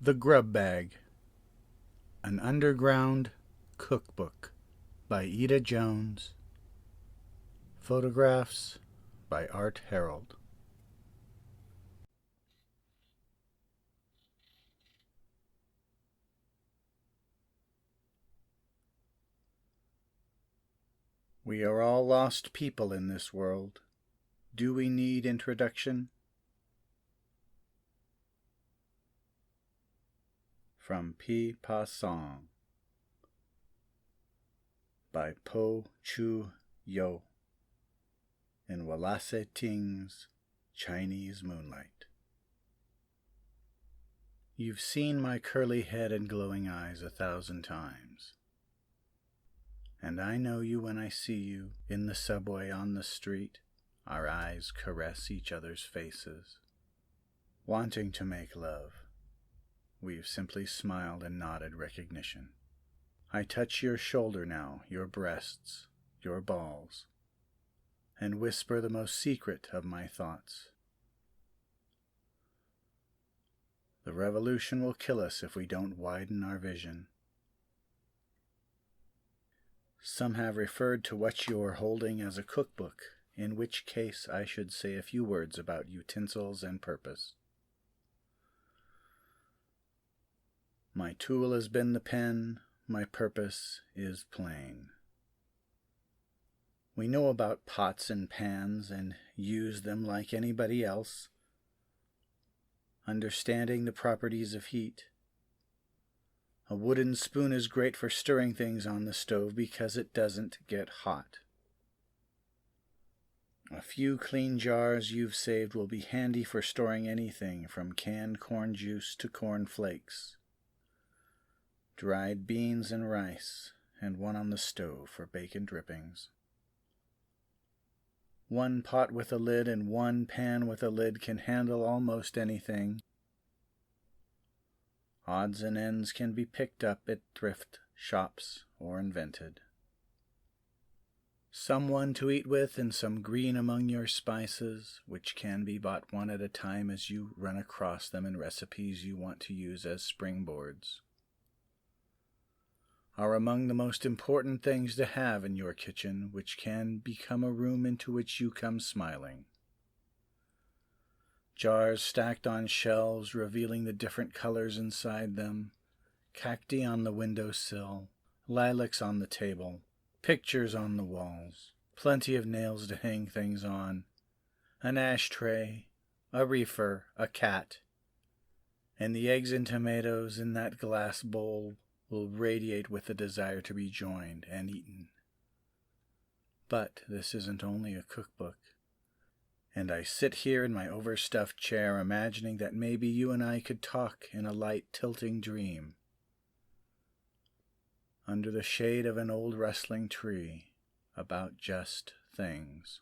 The Grub Bag, an underground cookbook by Ida Jones. Photographs by Art Harold. We are all lost people in this world. Do we need introduction? From Pi Pa Song by Po Chu Yo in Walase Ting's Chinese Moonlight. You've seen my curly head and glowing eyes 1,000 times. And I know you when I see you, in the subway, on the street. Our eyes caress each other's faces, wanting to make love. We've simply smiled and nodded recognition. I touch your shoulder now, your breasts, your balls, and whisper the most secret of my thoughts. The revolution will kill us if we don't widen our vision. Some have referred to what you are holding as a cookbook, in which case I should say a few words about utensils and purpose. My tool has been the pen, my purpose is plain. We know about pots and pans and use them like anybody else, understanding the properties of heat. A wooden spoon is great for stirring things on the stove because it doesn't get hot. A few clean jars you've saved will be handy for storing anything from canned corn juice to corn flakes, dried beans and rice, and one on the stove for bacon drippings. One pot with a lid and one pan with a lid can handle almost anything. Odds and ends can be picked up at thrift shops or invented. Someone to eat with and some green among your spices, which can be bought one at a time as you run across them in recipes you want to use as springboards, are among the most important things to have in your kitchen, which can become a room into which you come smiling. Jars stacked on shelves revealing the different colors inside them, cacti on the windowsill, lilacs on the table, pictures on the walls, plenty of nails to hang things on, an ashtray, a reefer, a cat, and the eggs and tomatoes in that glass bowl will radiate with the desire to be joined and eaten. But this isn't only a cookbook. And I sit here in my overstuffed chair imagining that maybe you and I could talk in a light tilting dream, under the shade of an old rustling tree, about just things.